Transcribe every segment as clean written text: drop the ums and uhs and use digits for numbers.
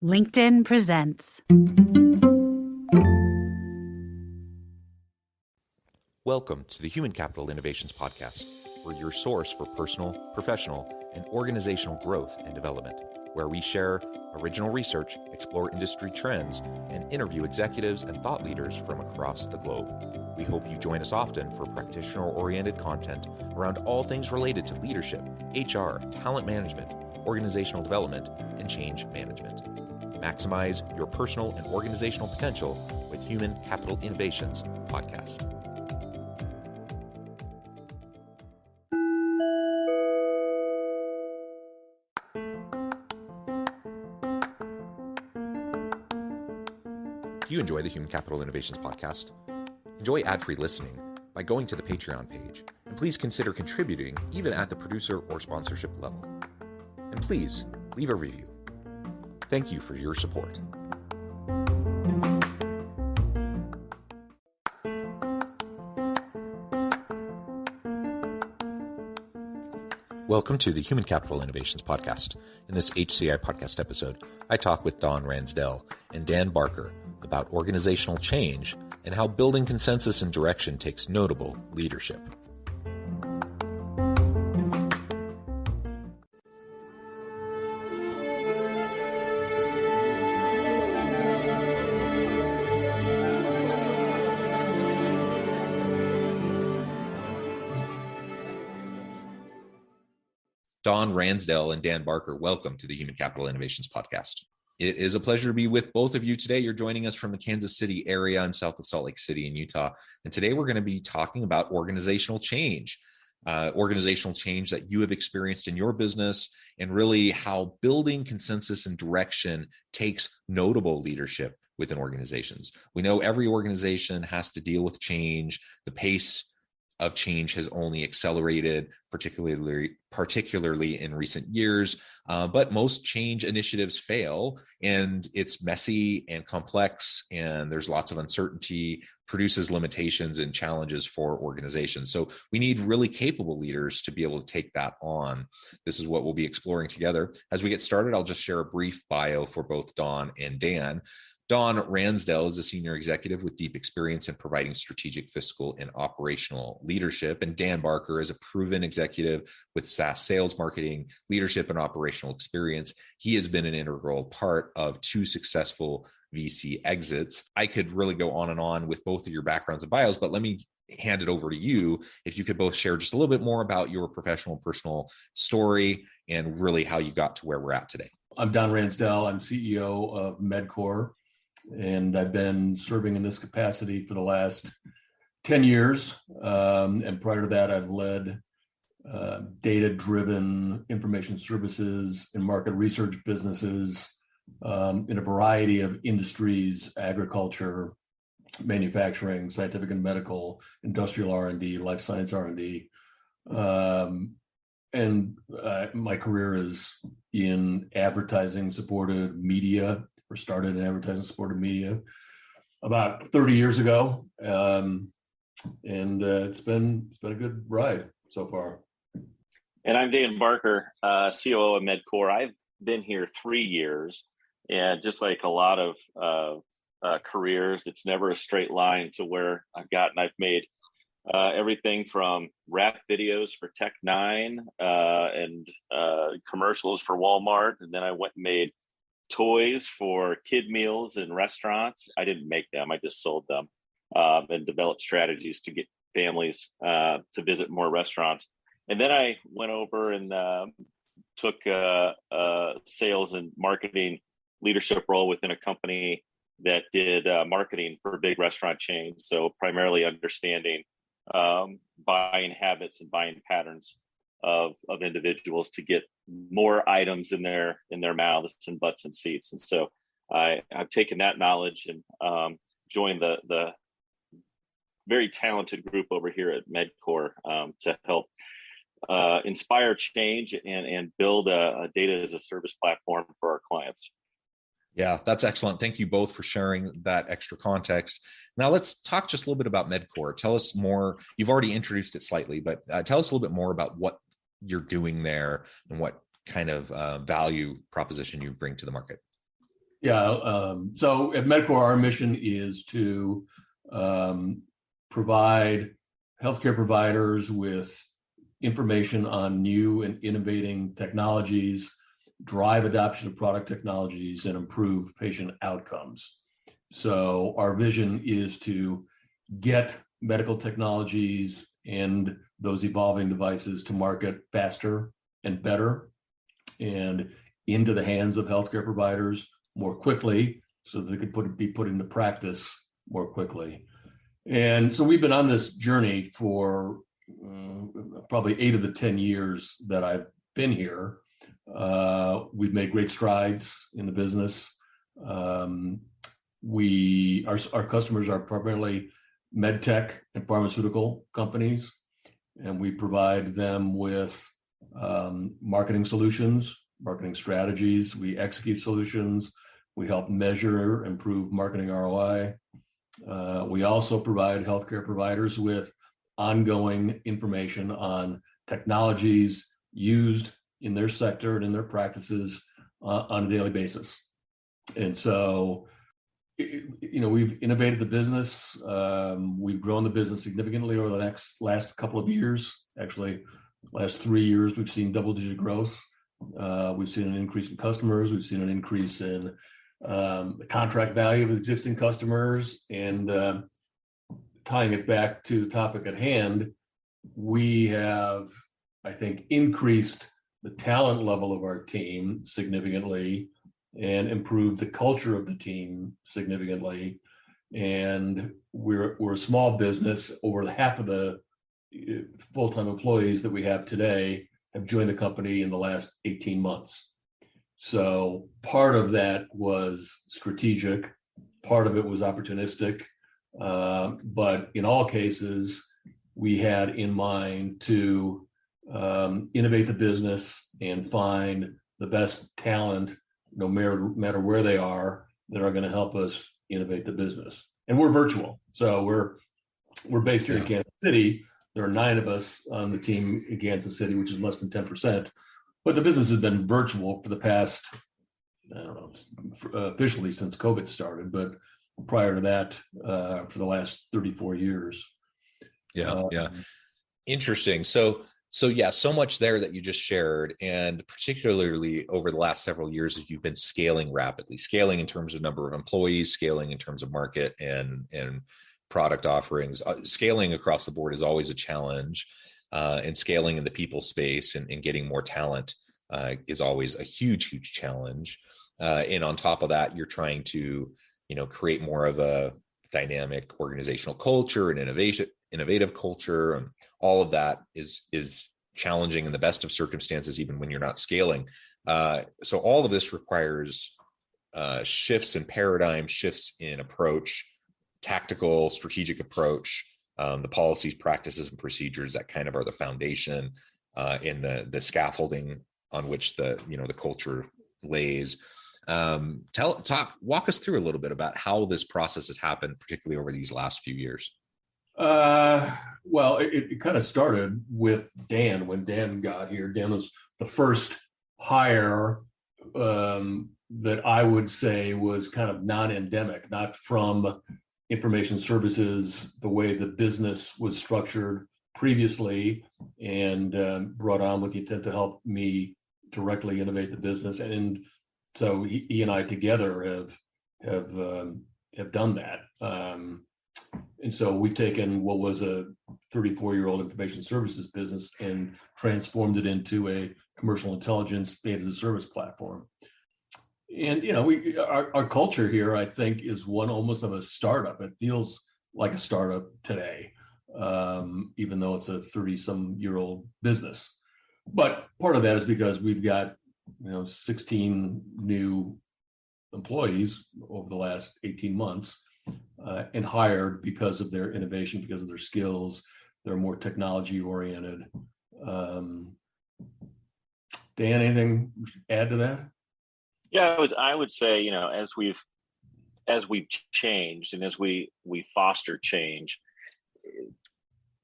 LinkedIn presents. Welcome to the Human Capital Innovations Podcast. We're your source for personal, professional, and organizational growth and development, where we share original research, explore industry trends, and interview executives and thought leaders from across the globe. We hope you join us often for practitioner-oriented content around all things related to leadership, HR, talent management, organizational development, and change management. Maximize your personal and organizational potential with Human Capital Innovations Podcast. Do you enjoy the Human Capital Innovations Podcast? Enjoy ad-free listening by going to the Patreon page, and please consider contributing even at the producer or sponsorship level. And please leave a review. Thank you for your support. Welcome to the Human Capital Innovations Podcast. In this HCI Podcast episode, I talk with Don Ransdell and Dan Barker about organizational change and how building consensus and direction takes notable leadership. Don Ransdell and Dan Barker, welcome to the Human Capital Innovations Podcast. It is a pleasure to be with both of you today. You're joining us from the Kansas City area. I'm south of Salt Lake City in Utah. And today we're going to be talking about organizational change that you have experienced in your business, and really how building consensus and direction takes notable leadership within organizations. We know every organization has to deal with change. The pace of change has only accelerated, particularly in recent years. But most change initiatives fail, and it's messy and complex, and there's lots of uncertainty, produces limitations and challenges for organizations. So we need really capable leaders to be able to take that on. This is what we'll be exploring together. As we get started, I'll just share a brief bio for both Don and Dan. Don Ransdell is a senior executive with deep experience in providing strategic, fiscal, and operational leadership. And Dan Barker is a proven executive with SaaS sales, marketing, leadership, and operational experience. He has been an integral part of 2 successful VC exits. I could really go on and on with both of your backgrounds and bios, but let me hand it over to you. If you could both share just a little bit more about your professional and personal story and really how you got to where we're at today. I'm Don Ransdell. I'm CEO of MedCore. And I've been serving in this capacity for the last 10 years. And prior to that, I've led data-driven information services and market research businesses in a variety of industries: agriculture, manufacturing, scientific and medical, industrial R&D, life science R&D. And my career is in advertising-supported media, or started in advertising supported media about 30 years ago. And it's been a good ride so far. And I'm Dan Barker, COO of MedCore. I've been here 3 years, and just like a lot of careers, it's never a straight line to where I've gotten. I've made everything from rap videos for Tech9 and commercials for Walmart. And then I went and made toys for kid meals in restaurants. I didn't make them, I just sold them, and developed strategies to get families to visit more restaurants. And then I went over and took a sales and marketing leadership role within a company that did marketing for big restaurant chains. So primarily understanding buying habits and buying patterns of individuals to get more items in their mouths and butts and seats. And so I've taken that knowledge and joined the very talented group over here at MedCore to help inspire change and build a data as a service platform for our clients. Yeah, that's excellent. Thank you both for sharing that extra context. Now let's talk just a little bit about MedCore. Tell us more. You've already introduced it slightly, but tell us a little bit more about what you're doing there and what kind of value proposition you bring to the market. Yeah. So at Medcore, our mission is to provide healthcare providers with information on new and innovating technologies, drive adoption of product technologies, and improve patient outcomes. So our vision is to get medical technologies and those evolving devices to market faster and better and into the hands of healthcare providers more quickly so that they could be put into practice more quickly. And so we've been on this journey for probably 8 of the 10 years that I've been here. We've made great strides in the business. Our customers are primarily med tech and pharmaceutical companies, and we provide them with marketing solutions, marketing strategies. We execute solutions. We help measure, improve marketing ROI. We also provide healthcare providers with ongoing information on technologies used in their sector and in their practices on a daily basis. And so, we've innovated the business. We've grown the business significantly over the last couple of years. Actually, last 3 years, we've seen double-digit growth. We've seen an increase in customers. We've seen an increase in the contract value of existing customers. And tying it back to the topic at hand, we have, I think, increased the talent level of our team significantly and improved the culture of the team significantly. And we're a small business. Over half of the full-time employees that we have today have joined the company in the last 18 months. So part of that was strategic, part of it was opportunistic, but in all cases, we had in mind to innovate the business and find the best talent, no matter where they are, that are going to help us innovate the business. And we're virtual, so we're based here in Kansas City. There are 9 of us on the team in Kansas City, which is less than 10%. But the business has been virtual for the past, I don't know, officially since COVID started, but prior to that, for the last 34 years. Yeah. Interesting. So much there that you just shared, and particularly over the last several years, as you've been scaling rapidly, scaling in terms of number of employees, scaling in terms of market and product offerings. Scaling across the board is always a challenge, and scaling in the people space and getting more talent is always a huge challenge. And on top of that, you're trying to, create more of a dynamic organizational culture and innovative culture, and all of that is challenging in the best of circumstances, even when you're not scaling. So all of this requires shifts in paradigm, shifts in approach, tactical, strategic approach, the policies, practices, and procedures that kind of are the foundation in the scaffolding on which the culture lays. Walk us through a little bit about how this process has happened, particularly over these last few years. Well, it kind of started with Dan. When Dan got here, Dan was the first hire that I would say was kind of non-endemic, not from information services, the way the business was structured previously, and brought on with the intent to help me directly innovate the business. And so he and I together have done that. And so we've taken what was a 34-year-old information services business and transformed it into a commercial intelligence data as a service platform. And our culture here, I think, is one almost of a startup. It feels like a startup today, even though it's a 30-some-year-old business. But part of that is because we've got 16 new employees over the last 18 months, and hired because of their innovation, because of their skills. They're more technology oriented. Dan, anything we should add to that? Yeah, I would say, as we've changed and as we foster change,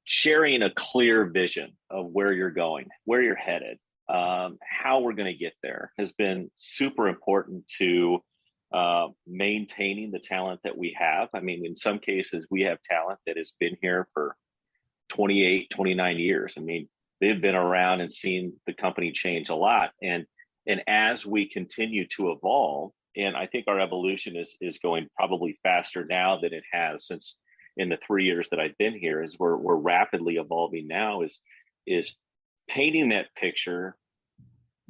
sharing a clear vision of where you're going, where you're headed, how we're going to get there has been super important to maintaining the talent that we have. I mean, in some cases, we have talent that has been here for 28, 29 years. I mean, they've been around and seen the company change a lot. And as we continue to evolve, and I think our evolution is going probably faster now than it has since in the 3 years that I've been here, is we're rapidly evolving now, is painting that picture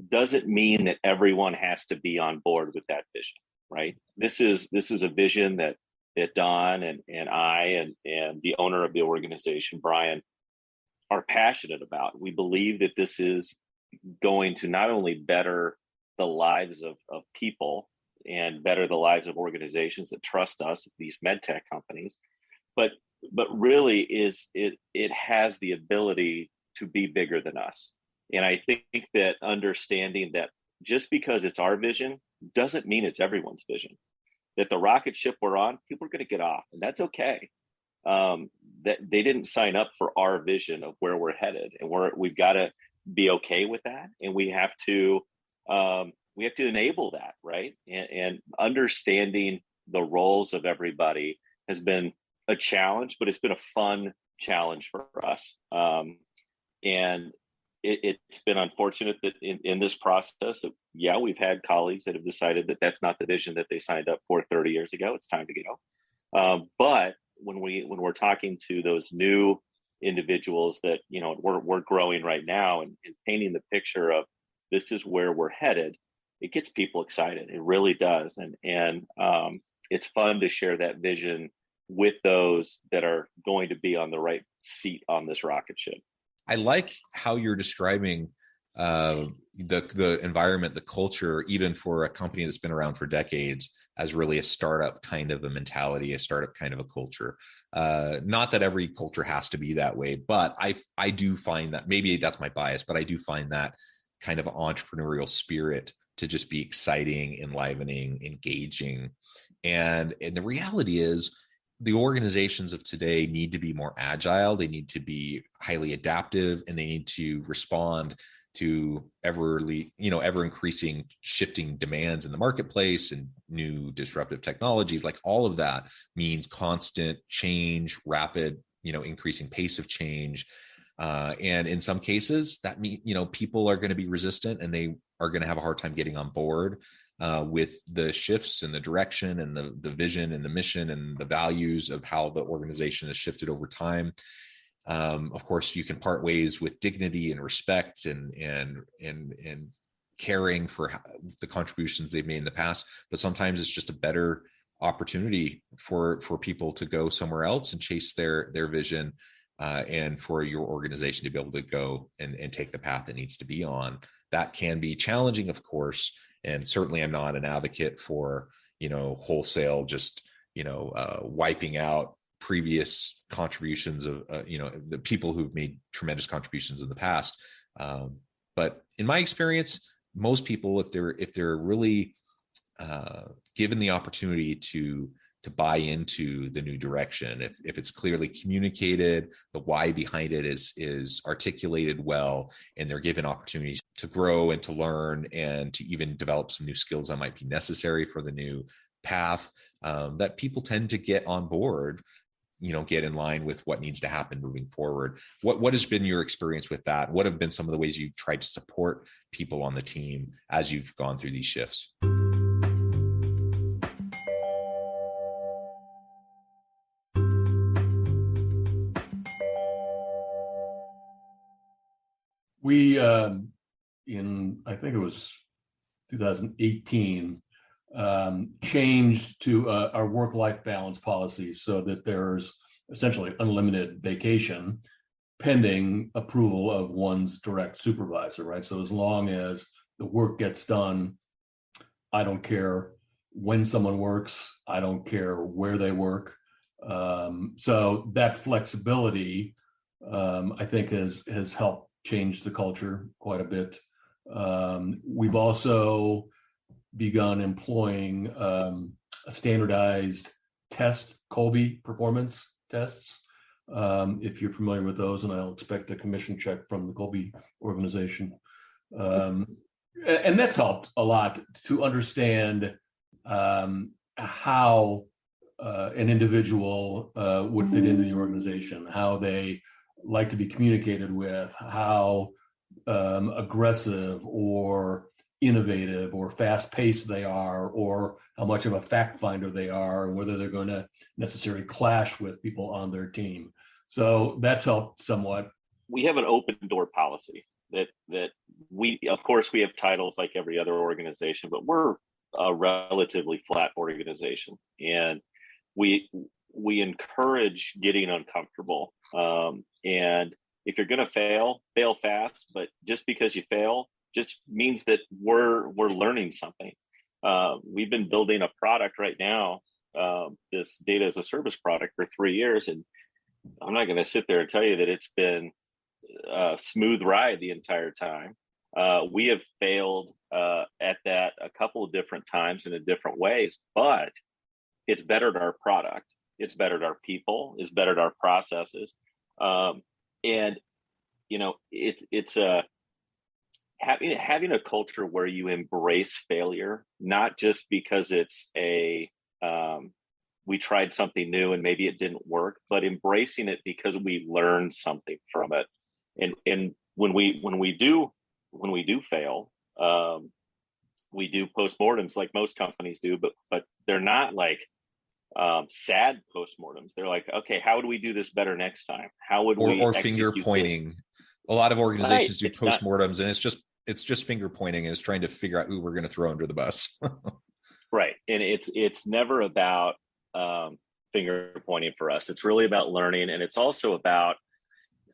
doesn't mean that everyone has to be on board with that vision, right? This is a vision that Don and I and the owner of the organization, Brian, are passionate about. We believe that this is going to not only better the lives of people and better the lives of organizations that trust us, these med tech companies, but really it has the ability to be bigger than us. And I think that understanding that just because it's our vision doesn't mean it's everyone's vision. That the rocket ship we're on, people are going to get off, and that's okay. That they didn't sign up for our vision of where we're headed, and we've got to be okay with that, and we have to enable that, right? And understanding the roles of everybody has been a challenge, but it's been a fun challenge for us. And it's been unfortunate that in this process, we've had colleagues that have decided that that's not the vision that they signed up for 30 years ago. It's time to go. But when we're talking to those new individuals that, you know, we're growing right now and painting the picture of this is where we're headed, it gets people excited. It really does. And it's fun to share that vision with those that are going to be on the right seat on this rocket ship. I like how you're describing the environment, the culture, even for a company that's been around for decades, as really a startup kind of a mentality, a startup kind of a culture. Not that every culture has to be that way, but I do find that, maybe that's my bias, but I do find that kind of entrepreneurial spirit to just be exciting, enlivening, engaging. And the reality is, the organizations of today need to be more agile. They need to be highly adaptive, and they need to respond to ever increasing shifting demands in the marketplace and new disruptive technologies. Like, all of that means constant change, rapid, increasing pace of change. And in some cases that mean, people are going to be resistant, and they are going to have a hard time getting on board with the shifts and the direction and the vision and the mission and the values of how the organization has shifted over time. Of course, you can part ways with dignity and respect and caring for the contributions they've made in the past, but sometimes it's just a better opportunity for people to go somewhere else and chase their vision, and for your organization to be able to go and take the path it needs to be on. That can be challenging, of course. And certainly I'm not an advocate for, wholesale, just, wiping out previous contributions of, the people who've made tremendous contributions in the past. But in my experience, most people, if they're really given the opportunity to buy into the new direction, if it's clearly communicated, the why behind it is articulated well, and they're given opportunities to grow and to learn and to even develop some new skills that might be necessary for the new path, that people tend to get on board, get in line with what needs to happen moving forward. What has been your experience with that? What have been some of the ways you've tried to support people on the team as you've gone through these shifts? We, I think it was 2018, changed to our work-life balance policies so that there's essentially unlimited vacation pending approval of one's direct supervisor, right? So as long as the work gets done, I don't care when someone works, I don't care where they work. So that flexibility, I think has helped change the culture quite a bit. We've also begun employing a standardized test, Colby performance tests, if you're familiar with those, and I'll expect a commission check from the Colby organization. And that's helped a lot to understand how an individual would fit into the organization, how they like to be communicated with, how aggressive or innovative or fast-paced they are, or how much of a fact finder they are, and whether they're going to necessarily clash with people on their team. So that's helped somewhat. We have an open door policy that we, of course, we have titles like every other organization, but we're a relatively flat organization, and we encourage getting uncomfortable. And if you're going to fail fast. But just because you fail just means that we're learning something. We've been building a product right now, this data as a service product, for 3 years, and I'm not going to sit there and tell you that it's been a smooth ride the entire time. We have failed at that a couple of different times in different ways, but it's bettered our product. It's bettered our people. It's bettered our processes. And, you know, it's having a culture where you embrace failure, not just because it's we tried something new and maybe it didn't work, but embracing it because we learned something from it. And when we do fail, we do postmortems like most companies do, but they're not like sad postmortems. They're like, okay, how would we do this better next time? How would we or finger pointing? This? A lot of organizations do postmortems, and it's just finger pointing, and it's trying to figure out who we're going to throw under the bus. Right, and it's never about finger pointing for us. It's really about learning, and it's also about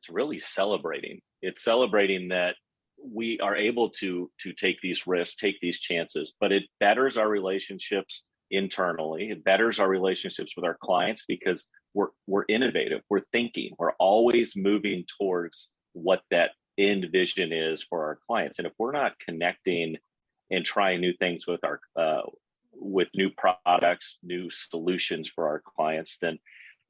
really celebrating. It's celebrating that we are able to take these risks, take these chances, but it betters our relationships internally. It betters our relationships with our clients because we're innovative, we're thinking, we're always moving towards what that end vision is for our clients. And if we're not connecting and trying new things with our with new products, new solutions for our clients, then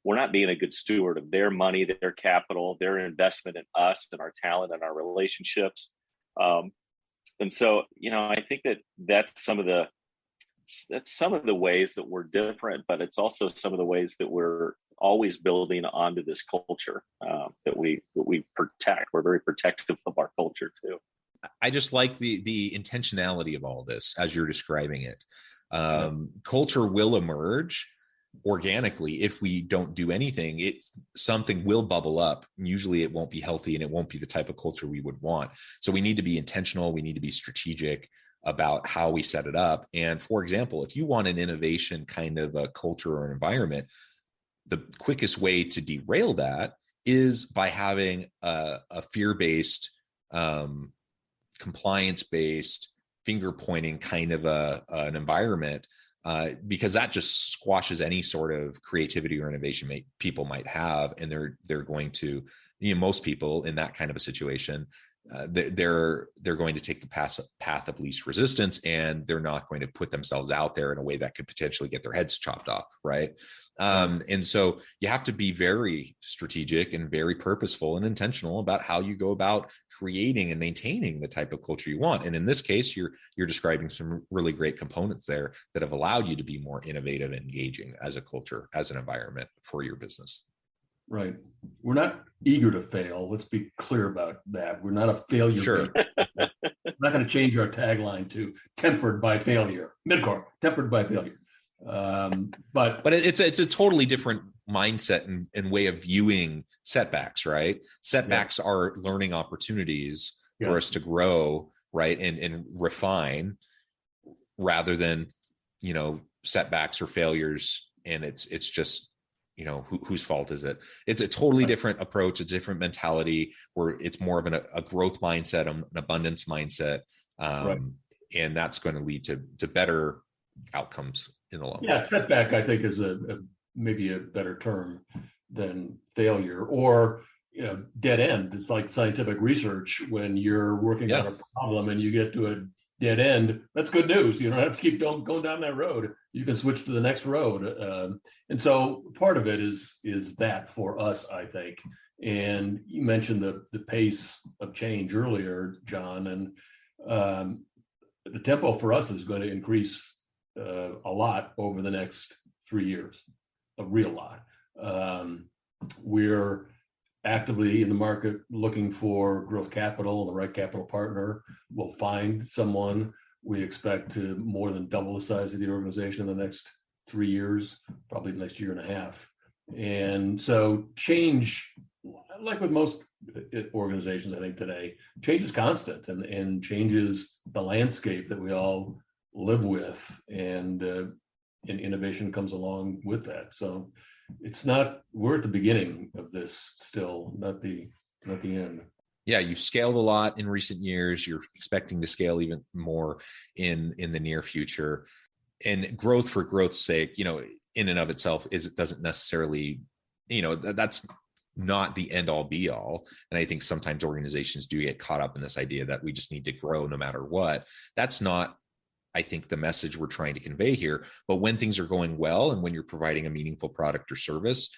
we're not being a good steward of their money, their capital, their investment in us and our talent and our relationships. And so, you know, I think that's some of the ways that we're different, but it's also some of the ways that we're always building onto this culture that we protect. We're very protective of our culture too. I just like the intentionality of all this as you're describing it. Culture will emerge organically if we don't do anything. Something will bubble up. Usually it won't be healthy, and it won't be the type of culture we would want. So we need to be intentional. We need to be strategic about how we set it up. And for example, if you want an innovation kind of a culture or environment, the quickest way to derail that is by having a fear-based, compliance-based, finger-pointing kind of an environment, because that just squashes any sort of creativity or innovation people might have. And they're going to, you know, most people in that kind of a situation, they're going to take the path of least resistance, and they're not going to put themselves out there in a way that could potentially get their heads chopped off, right? And so you have to be very strategic and very purposeful and intentional about how you go about creating and maintaining the type of culture you want. And in this case, you're describing some really great components there that have allowed you to be more innovative and engaging as a culture, as an environment for your business. Right. We're not eager to fail. Let's be clear about that. We're not a failure. Sure. We're not going to change our tagline to tempered by failure. Midcore, tempered by failure. But it's a totally different mindset and way of viewing setbacks, right? Setbacks are learning opportunities for us to grow, right? And refine, rather than, you know, setbacks or failures. And it's just, you know, whose fault is it? It's a totally different approach, a different mentality, where it's more of a growth mindset, an abundance mindset. And that's going to lead to better outcomes in the long run. Yeah, setback, I think, is maybe a better term than failure, or, you know, dead end. It's like scientific research. When you're working on a problem and you get to a dead end, that's good news. You don't have to keep going down that road. You can switch to the next road. And so part of it is that for us, I think. And you mentioned the pace of change earlier, John, and the tempo for us is going to increase a lot over the next 3 years, a real lot. We're actively in the market looking for growth capital, the right capital partner. We'll find someone. We expect to more than double the size of the organization in the next 3 years, probably the next year and a half. And so change, like with most organizations, I think today, change is constant and changes the landscape that we all live with, and innovation comes along with that. So we're at the beginning of this still, not the end. Yeah, you've scaled a lot in recent years. You're expecting to scale even more in the near future. And growth for growth's sake, in and of itself doesn't necessarily, that's not the end all be all. And I think sometimes organizations do get caught up in this idea that we just need to grow no matter what. That's not, I think, the message we're trying to convey here. But when things are going well and when you're providing a meaningful product or service,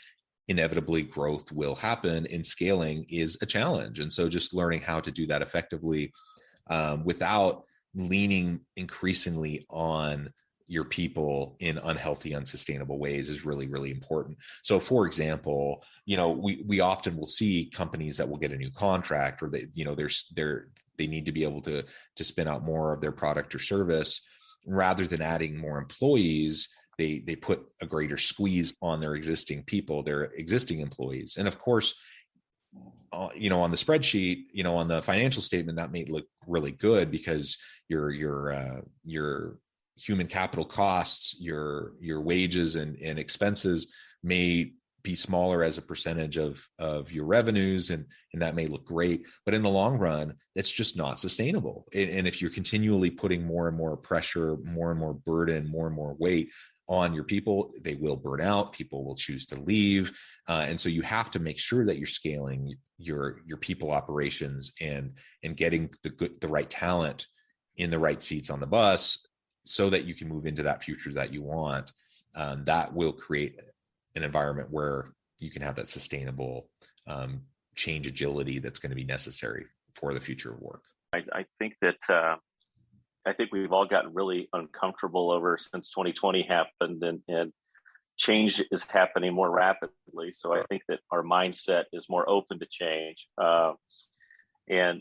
inevitably growth will happen, and scaling is a challenge. And so just learning how to do that effectively without leaning increasingly on your people in unhealthy, unsustainable ways is really, really important. So for example, we often will see companies that will get a new contract, or they need to be able to spin out more of their product or service. Rather than adding more employees, they put a greater squeeze on their existing people, their existing employees. And of course, on the spreadsheet, on the financial statement, that may look really good because your human capital costs, your wages and expenses may be smaller as a percentage of your revenues, and that may look great, but in the long run, that's just not sustainable. And if you're continually putting more and more pressure, more and more burden, more and more weight on your people, they will burn out. People will choose to leave, and so you have to make sure that you're scaling your people operations and getting the right talent in the right seats on the bus, so that you can move into that future that you want. That will create an environment where you can have that sustainable change agility that's going to be necessary for the future of work. I think that I think we've all gotten really uncomfortable since 2020 happened, and change is happening more rapidly. So I think that our mindset is more open to change. And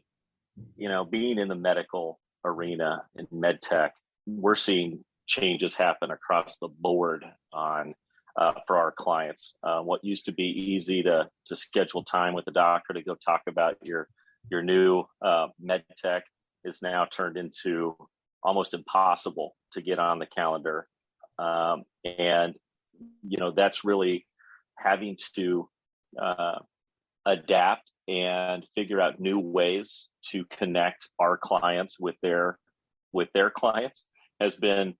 being in the medical arena in med tech, we're seeing changes happen across the board for our clients. What used to be easy to schedule time with the doctor to go talk about your new med tech is now turned into almost impossible to get on the calendar. And that's really having to adapt and figure out new ways to connect our clients with their clients has been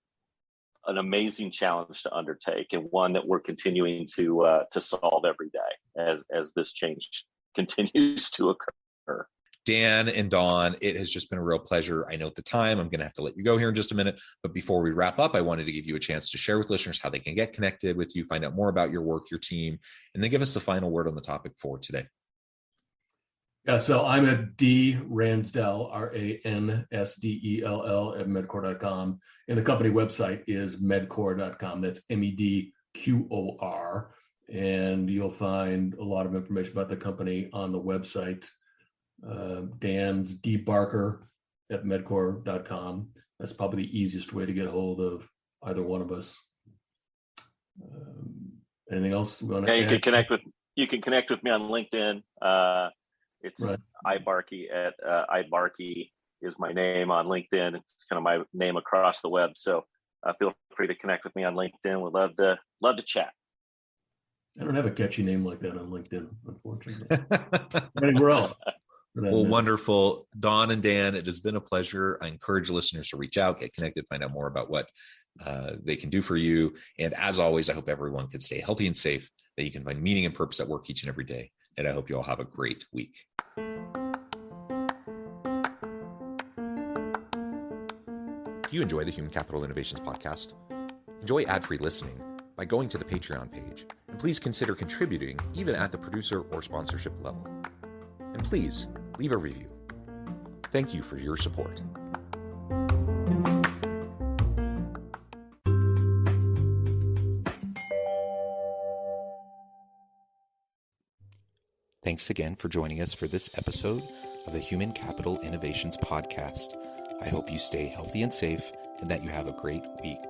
an amazing challenge to undertake, and one that we're continuing to solve every day as this change continues to occur. Dan and Dawn, it has just been a real pleasure. I know at the time I'm going to have to let you go here in just a minute, but before we wrap up, I wanted to give you a chance to share with listeners how they can get connected with you, find out more about your work, your team, and then give us the final word on the topic for today. Yeah, so I'm at D Ransdell, Ransdell at medcore.com. And the company website is medcore.com. That's MEDQOR. And you'll find a lot of information about the company on the website. Dan's D Barker at medcore.com. That's probably the easiest way to get a hold of either one of us. Anything else you want to add? You can connect with me on LinkedIn. It's right. iBarkey at iBarkey is my name on LinkedIn. It's kind of my name across the web. So feel free to connect with me on LinkedIn. We'd love to chat. I don't have a catchy name like that on LinkedIn, unfortunately. Anywhere else? Well, wonderful. Dawn and Dan, it has been a pleasure. I encourage listeners to reach out, get connected, find out more about what they can do for you. And as always, I hope everyone can stay healthy and safe, that you can find meaning and purpose at work each and every day. And I hope you all have a great week. Do you enjoy the Human Capital Innovations podcast? Enjoy ad-free listening by going to the Patreon page. And please consider contributing even at the producer or sponsorship level. And please leave a review. Thank you for your support. Thanks again for joining us for this episode of the Human Capital Innovations Podcast. I hope you stay healthy and safe and that you have a great week.